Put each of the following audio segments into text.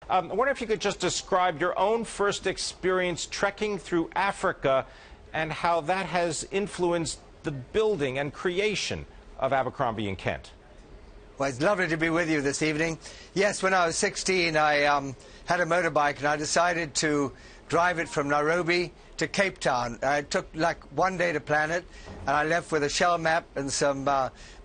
I wonder if you could just describe your own first experience trekking through Africa and how that has influenced the building and creation of Abercrombie and Kent. Well, it's lovely to be with you this evening. Yes, when I was 16, I had a motorbike and I decided to drive it from Nairobi to Cape Town. It took like one day to plan it, and I left with a shell map and some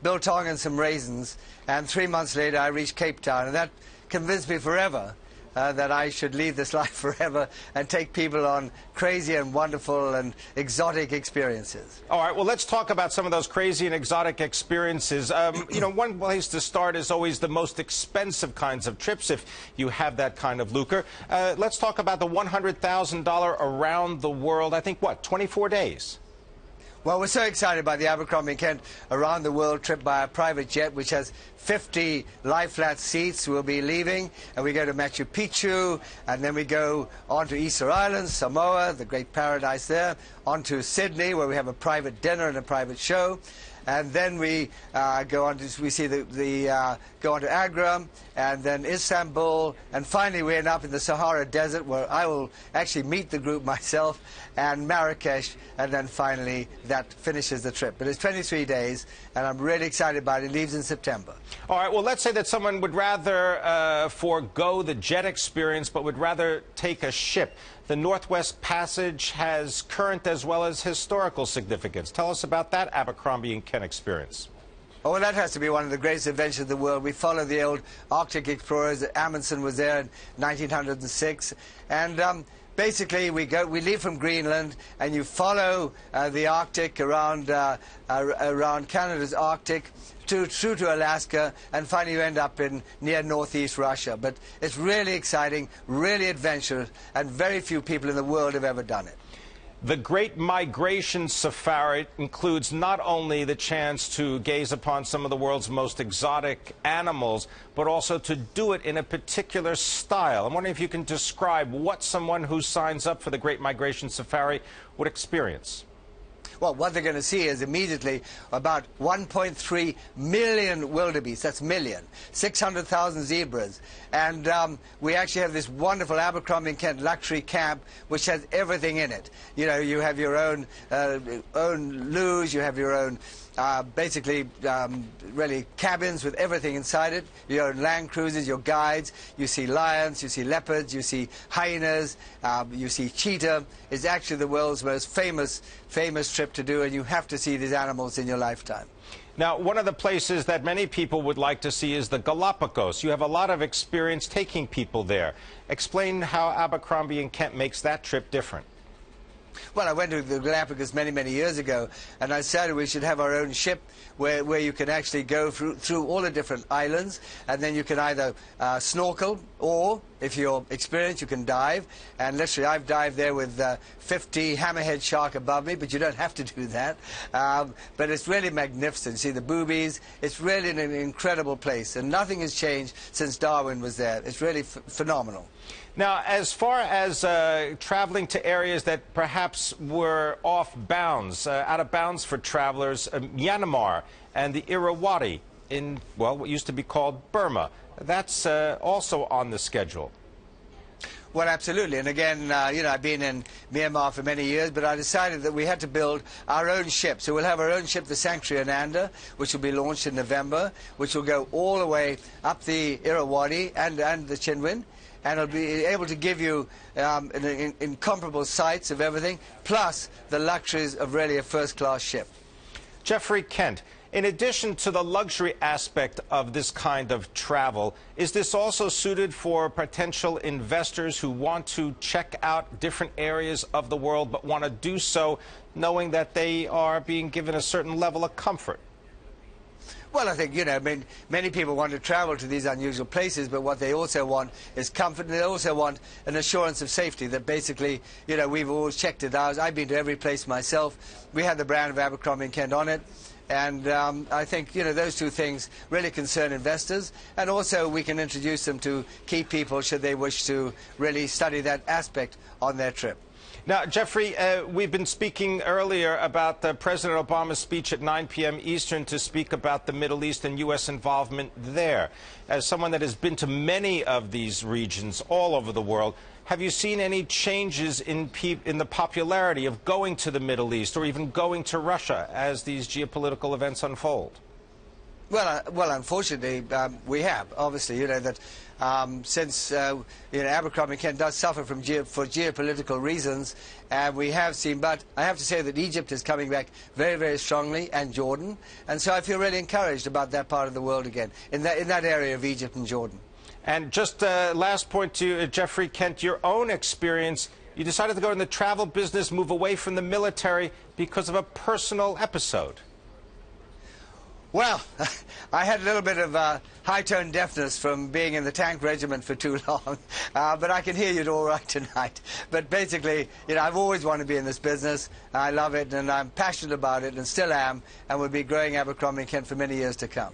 biltong and some raisins. And 3 months later, I reached Cape Town, and that convinced me forever that I should leave this life forever and take people on crazy and wonderful and exotic experiences. All right, well, let's talk about some of those crazy and exotic experiences. You know, one place to start is always the most expensive kinds of trips if you have that kind of lucre. Let's talk about the $100,000 around the world, I think, what, 24 days? Well, we're so excited about the Abercrombie & Kent around the world trip by a private jet, which has 50 lie-flat seats. We'll be leaving, and we go to Machu Picchu, and then we go on to Easter Island, Samoa, the great paradise there, on to Sydney, where we have a private dinner and a private show. And then we go on to go on to Agra, and then Istanbul, and finally we end up in the Sahara Desert, where I will actually meet the group myself, and Marrakesh, and then finally that finishes the trip. But it's 23 days, and I'm really excited about it. It leaves in September. All right, well, let's say that someone would rather forego the jet experience, but would rather take a ship. The Northwest Passage has current as well as historical significance. Tell us about that Abercrombie and Kent experience. Oh, well, that has to be one of the greatest adventures of the world. We follow the old Arctic explorers. Amundsen was there in 1906. And basically, we leave from Greenland, and you follow the Arctic around Canada's Arctic, through to Alaska, and finally you end up in near northeast Russia. But it's really exciting, really adventurous, and very few people in the world have ever done it. The Great Migration Safari includes not only the chance to gaze upon some of the world's most exotic animals, but also to do it in a particular style. I'm wondering if you can describe what someone who signs up for the Great Migration Safari would experience. Well, what they're going to see is immediately about 1.3 million wildebeest. That's million. 600,000 zebras. And we actually have this wonderful Abercrombie & Kent luxury camp, which has everything in it. You know, you have your own loos, you have your own basically really cabins with everything inside it, your own land cruisers, your guides. You see lions, you see leopards, you see hyenas, you see cheetah. It's actually the world's most famous trip to do, and you have to see these animals in your lifetime. Now, one of the places that many people would like to see is the Galapagos. You have a lot of experience taking people there. Explain how Abercrombie & Kent makes that trip different. Well, I went to the Galapagos many, many years ago, and I decided we should have our own ship where you can actually go through all the different islands, and then you can either snorkel, or if you're experienced, you can dive. And literally, I've dived there with 50 hammerhead shark above me, but you don't have to do that. But it's really magnificent. See the boobies. It's really an incredible place, and nothing has changed since Darwin was there. It's really phenomenal. Now, as far as traveling to areas that perhaps were off bounds, out of bounds for travelers, Myanmar and the Irrawaddy in, well, what used to be called Burma, that's also on the schedule. Well, absolutely. And again, you know, I've been in Myanmar for many years, but I decided that we had to build our own ship. So we'll have our own ship, the Sanctuary Ananda, which will be launched in November, which will go all the way up the Irrawaddy and the Chinwin. And it'll be able to give you incomparable sights of everything, plus the luxuries of really a first-class ship. Geoffrey Kent, in addition to the luxury aspect of this kind of travel, is this also suited for potential investors who want to check out different areas of the world but want to do so knowing that they are being given a certain level of comfort? Well, I think, you know, I mean, many people want to travel to these unusual places, but what they also want is comfort, and they also want an assurance of safety that basically, you know, we've always checked it out. I've been to every place myself. We had the brand of Abercrombie & Kent on it. And I think, you know, those two things really concern investors. And also we can introduce them to key people should they wish to really study that aspect on their trip. Now, Geoffrey, we've been speaking earlier about President Obama's speech at 9 p.m. Eastern to speak about the Middle East and U.S. involvement there. As someone that has been to many of these regions all over the world, have you seen any changes in the popularity of going to the Middle East or even going to Russia as these geopolitical events unfold? Well, unfortunately, we have. Obviously, you know that since Abercrombie Kent does suffer from for geopolitical reasons, we have seen. But I have to say that Egypt is coming back very, very strongly, and Jordan, and so I feel really encouraged about that part of the world again, in that area of Egypt and Jordan. And just last point to you, Geoffrey Kent, your own experience. You decided to go in the travel business, move away from the military because of a personal episode. Well, I had a little bit of high-tone deafness from being in the tank regiment for too long, but I can hear you all right tonight. But basically, I've always wanted to be in this business. I love it, and I'm passionate about it, and still am, and will be growing Abercrombie Kent for many years to come.